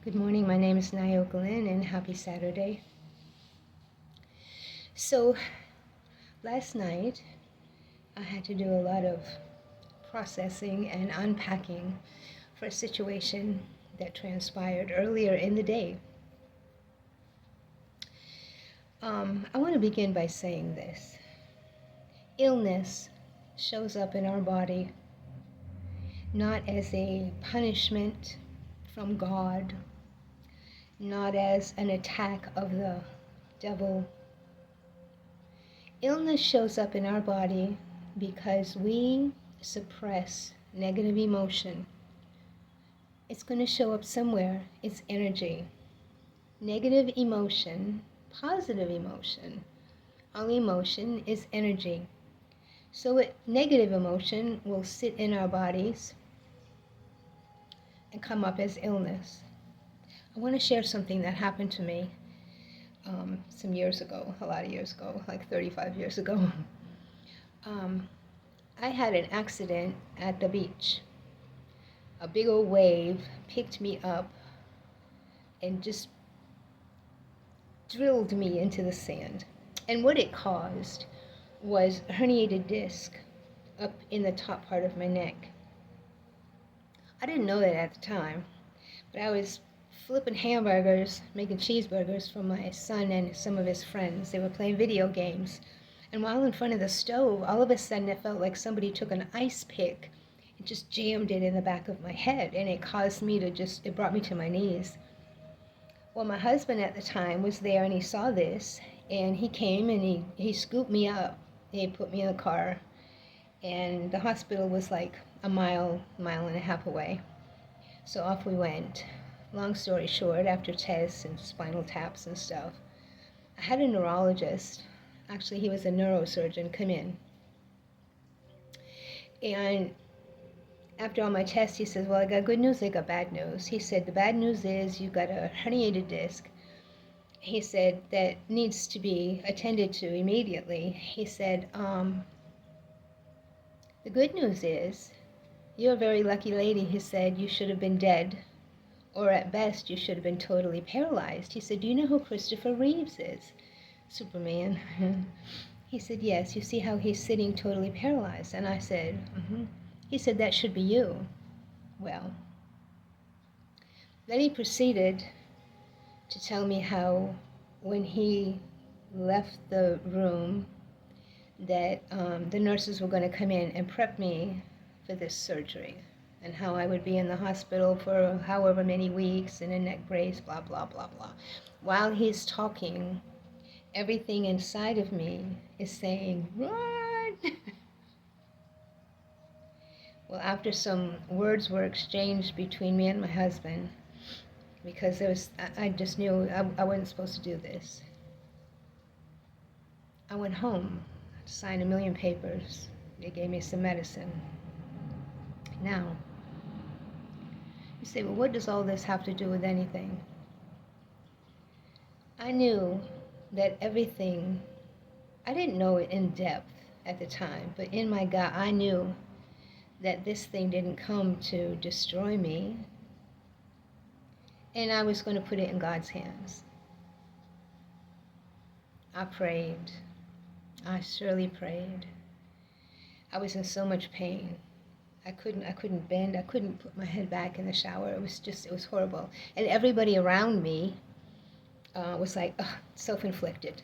Good morning, my name is Naoka Lynn and happy Saturday. So last night I had to do a lot of processing and unpacking for a situation that transpired earlier in the day. I want to begin by saying this. Illness shows up in our body not as a punishment from God, not as an attack of the devil. Illness shows up in our body because we suppress negative emotion. It's going to show up somewhere. It's energy. Negative emotion, positive emotion. All emotion is energy. So negative emotion will sit in our bodies and come up as illness. I want to share something that happened to me some years ago, a lot of years ago, like 35 years ago. I had an accident at the beach. A big old wave picked me up and just drilled me into the sand. And what it caused was a herniated disc up in the top part of my neck. I didn't know that at the time, but I was flipping hamburgers, making cheeseburgers for my son and some of his friends. They were playing video games. And while in front of the stove, all of a sudden it felt like somebody took an ice pick and just jammed it in the back of my head. And it caused me to it brought me to my knees. Well, my husband at the time was there and he saw this. And he came and he scooped me up. He put me in the car. And the hospital was like a mile and a half away. So off we went. Long story short, after tests and spinal taps and stuff, I had a neurologist. Actually, he was a neurosurgeon come in. And after all my tests, he says, well, I got good news, I got bad news. He said, the bad news is you got a herniated disc. He said, that needs to be attended to immediately. He said, the good news is you're a very lucky lady. He said, you should have been dead, or at best, you should have been totally paralyzed. He said, do you know who Christopher Reeves is? Superman. He said, yes, you see how he's sitting totally paralyzed? And I said, mm-hmm. He said, that should be you. Well, then he proceeded to tell me how when he left the room that the nurses were going to come in and prep me for this surgery and how I would be in the hospital for however many weeks in a neck brace, blah, blah, blah, blah. While he's talking, everything inside of me is saying, run! Well, after some words were exchanged between me and my husband, because I just knew I wasn't supposed to do this. I went home, signed a million papers. They gave me some medicine. Now, you say, well, what does all this have to do with anything? I knew that everything, I didn't know it in depth at the time, but in my gut, I knew that this thing didn't come to destroy me, and I was going to put it in God's hands. I prayed. I surely prayed. I was in so much pain. I couldn't bend. I couldn't put my head back in the shower. It was horrible. And everybody around me was like, self-inflicted.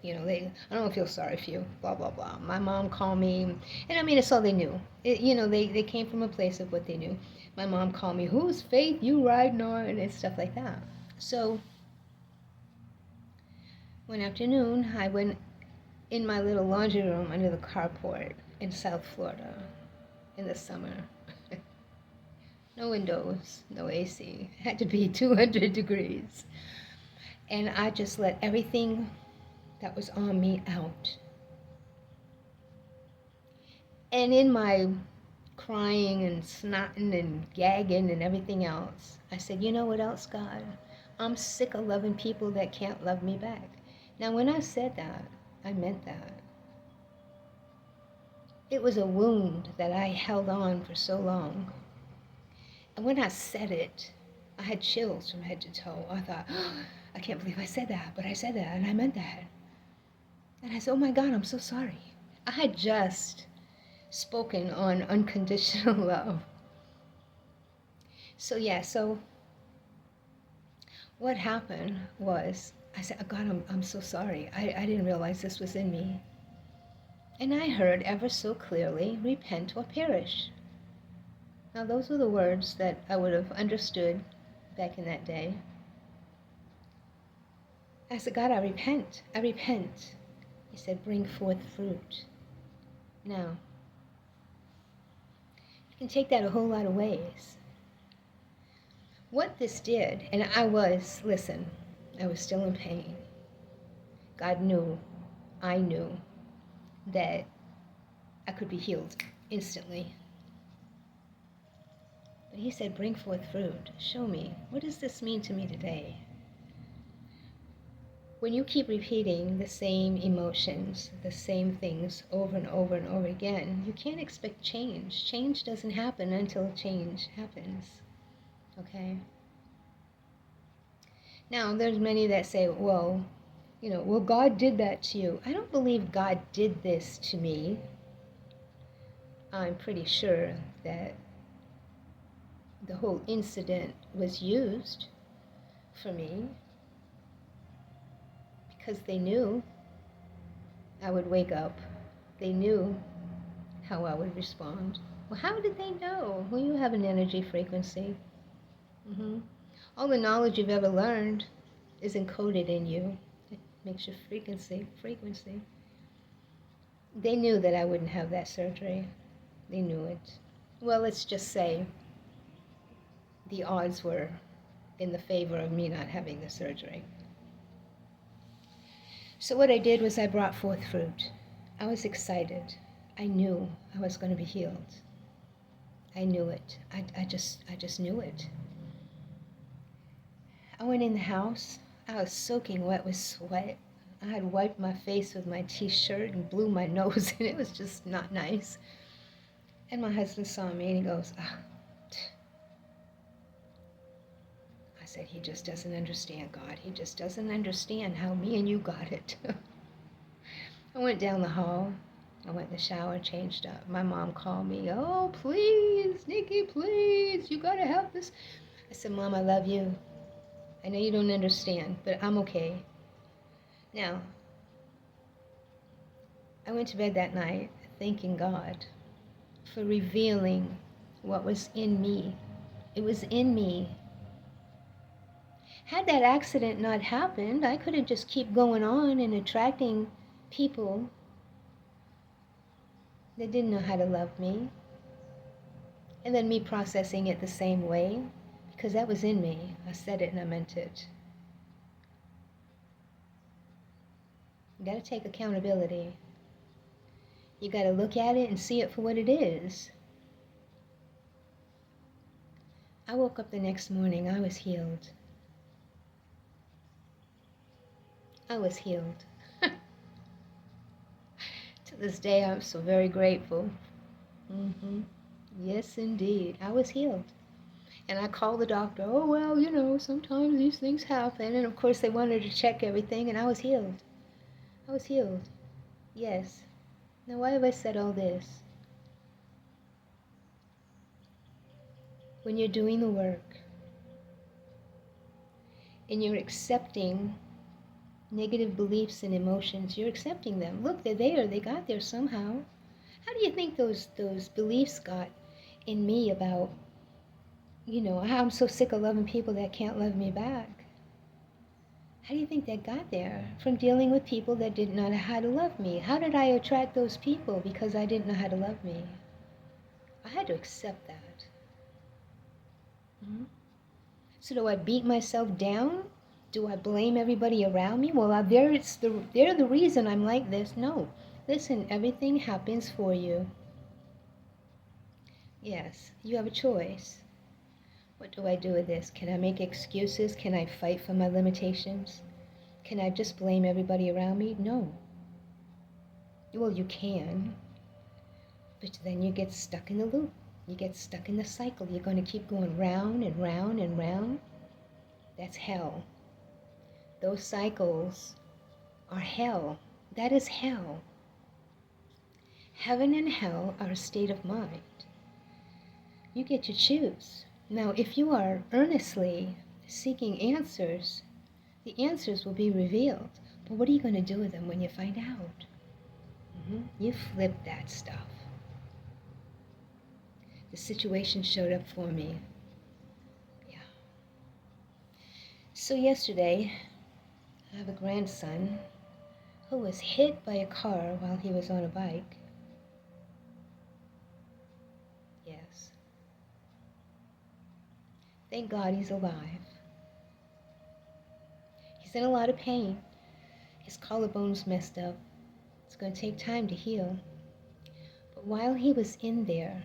You know, I don't feel sorry for you, blah, blah, blah. My mom called me, and I mean, it's all they knew. They came from a place of what they knew. My mom called me, whose faith you riding on, and stuff like that. So one afternoon, I went in my little laundry room under the carport in South Florida in the summer. No windows, no AC. It had to be 200 degrees. And I just let everything that was on me out. And in my crying and snotting and gagging and everything else, I said, you know what else, God? I'm sick of loving people that can't love me back. Now, when I said that, I meant that. It was a wound that I held on for so long. And when I said it, I had chills from head to toe. I thought, oh, I can't believe I said that, but I said that and I meant that. And I said, oh my God, I'm so sorry. I had just spoken on unconditional love. So what happened was I said, oh God, I'm so sorry. I didn't realize this was in me. And I heard ever so clearly, repent or perish. Now those were the words that I would have understood back in that day. I said, God, I repent. I repent. He said, bring forth fruit. Now, you can take that a whole lot of ways. What this did, and I was still in pain. God knew, I knew that I could be healed instantly. But he said, bring forth fruit. Show me. What does this mean to me today? When you keep repeating the same emotions, the same things over and over and over again, you can't expect change. Change doesn't happen until change happens. Okay? Now, there's many that say, well, God did that to you. I don't believe God did this to me. I'm pretty sure that the whole incident was used for me because they knew I would wake up. They knew how I would respond. Well, how did they know? Well, you have an energy frequency. All the knowledge you've ever learned is encoded in you. It makes your frequency. They knew that I wouldn't have that surgery. They knew it. Well, let's just say the odds were in the favor of me not having the surgery. So what I did was I brought forth fruit. I was excited. I knew I was going to be healed. I knew it. I just knew it. I went in the house. I was soaking wet with sweat. I had wiped my face with my t-shirt and blew my nose, and it was just not nice. And my husband saw me and he goes, I said, he just doesn't understand, God. He just doesn't understand how me and you got it. I went down the hall. I went in the shower, changed up. My mom called me. Oh, please, Nikki, please. You got to have this. I said, Mom, I love you. I know you don't understand, but I'm okay. Now, I went to bed that night thanking God for revealing what was in me. It was in me. Had that accident not happened, I could have just keep going on and attracting people that didn't know how to love me. And then me processing it the same way, because that was in me. I said it and I meant it. You got to take accountability. You got to look at it and see it for what it is. I woke up the next morning. I was healed. I was healed. To this day, I'm so very grateful. Yes, indeed. I was healed. And I called the doctor. Oh, well, sometimes these things happen. And of course, they wanted to check everything, and I was healed. I was healed. Yes. Now, why have I said all this? When you're doing the work and you're accepting negative beliefs and emotions, you're accepting them. Look, they're there. They got there somehow. How do you think those beliefs got in me about, how I'm so sick of loving people that can't love me back? How do you think that got there? From dealing with people that didn't know how to love me. How did I attract those people? Because I didn't know how to love me. I had to accept that. So do I beat myself down? Do I blame everybody around me? Well, they're the reason I'm like this. No. Listen, everything happens for you. Yes, you have a choice. What do I do with this? Can I make excuses? Can I fight for my limitations? Can I just blame everybody around me? No. Well, you can, but then you get stuck in the loop. You get stuck in the cycle. You're going to keep going round and round and round. That's hell. Those cycles are hell. That is hell. Heaven and hell are a state of mind. You get to choose. Now, if you are earnestly seeking answers, the answers will be revealed. But what are you going to do with them when you find out? You flip that stuff. The situation showed up for me. Yeah. So yesterday, I have a grandson who was hit by a car while he was on a bike. Yes. Thank God he's alive. He's in a lot of pain. His collarbone's messed up. It's going to take time to heal. But while he was in there,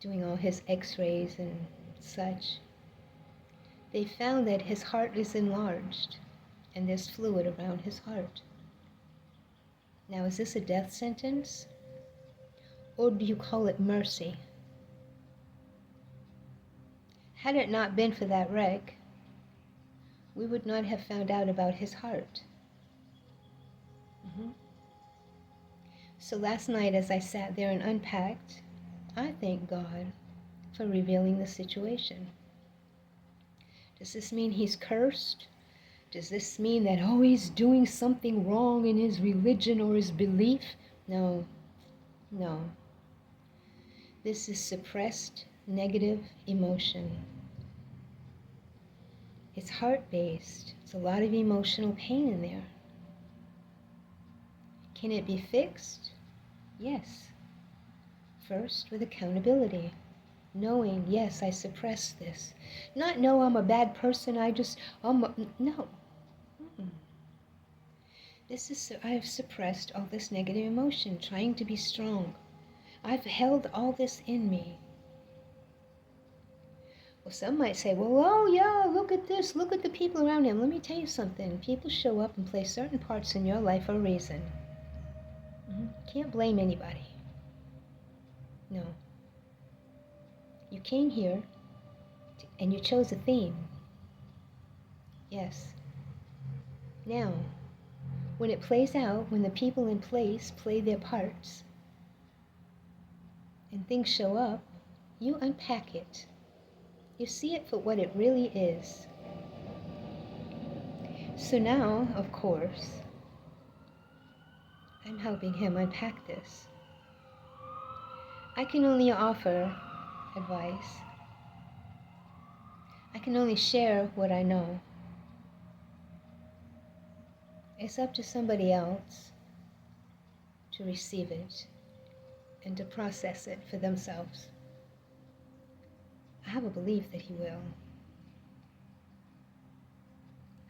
doing all his x-rays and such, they found that his heart is enlarged and there's fluid around his heart. Now, is this a death sentence? Or do you call it mercy? Had it not been for that wreck, we would not have found out about his heart. So last night, as I sat there and unpacked, I thank God for revealing the situation. Does this mean he's cursed? Does this mean that, oh, he's doing something wrong in his religion or his belief? No, no. This is suppressed negative emotion. It's heart-based. It's a lot of emotional pain in there. Can it be fixed? Yes. First, with accountability. Knowing, yes, I suppress this. Not, no, I'm a bad person, no. I've suppressed all this negative emotion, trying to be strong. I've held all this in me. Well, some might say, well, oh yeah, look at this, look at the people around him. Let me tell you something. People show up and play certain parts in your life for a reason. Can't blame anybody. No. You came here and you chose a theme. Yes. Now, when it plays out, when the people in place play their parts, and things show up, you unpack it. You see it for what it really is. So now, of course, I'm helping him unpack this. I can only offer advice. I can only share what I know. It's up to somebody else to receive it and to process it for themselves. I have a belief that he will.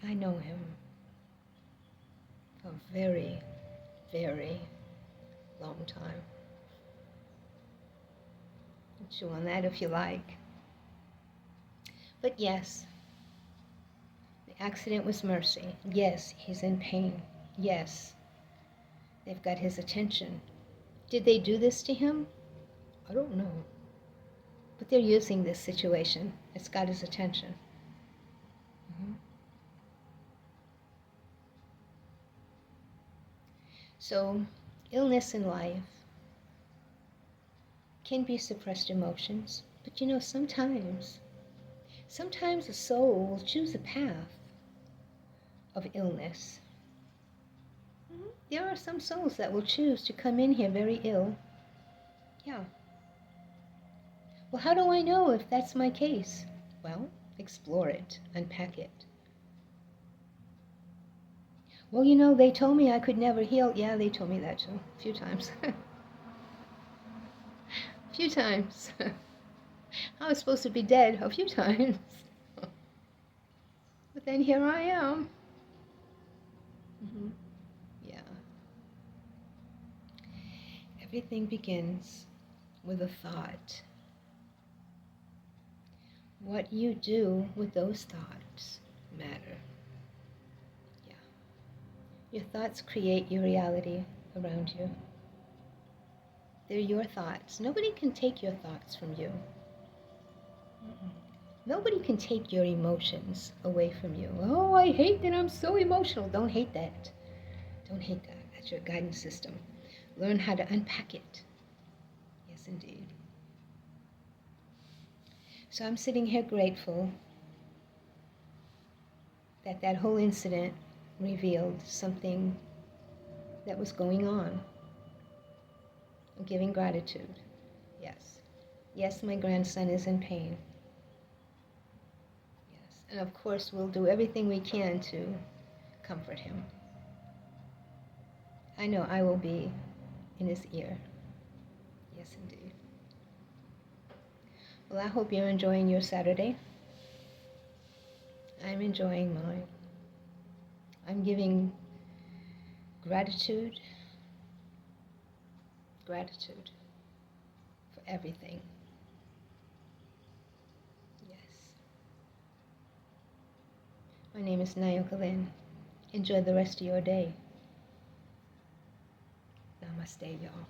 I know him for a very, very long time. Chew on that if you like. But yes, the accident was mercy. Yes, he's in pain. Yes, they've got his attention. Did they do this to him? I don't know. But they're using this situation. It's got his attention. So, illness in life can be suppressed emotions, but sometimes a soul will choose a path of illness. There are some souls that will choose to come in here very ill. Yeah. Well, how do I know if that's my case? Well, explore it, unpack it. Well, they told me I could never heal. Yeah, they told me that too, a few times. A few times. I was supposed to be dead a few times. But then here I am. Yeah. Everything begins with a thought. What you do with those thoughts matter. Yeah. Your thoughts create your reality around you. They're your thoughts. Nobody can take your thoughts from you. Mm-mm. Nobody can take your emotions away from you. Oh, I hate that I'm so emotional. Don't hate that. Don't hate that. That's your guidance system. Learn how to unpack it. Yes, indeed. So I'm sitting here grateful that that whole incident revealed something that was going on. I'm giving gratitude. Yes. Yes, my grandson is in pain. Yes. And of course, we'll do everything we can to comfort him. I know I will be in his ear. Yes, indeed. Well, I hope you're enjoying your Saturday. I'm enjoying mine. I'm giving gratitude, gratitude for everything. Yes. My name is Nayoka Lynn. Enjoy the rest of your day. Namaste, y'all.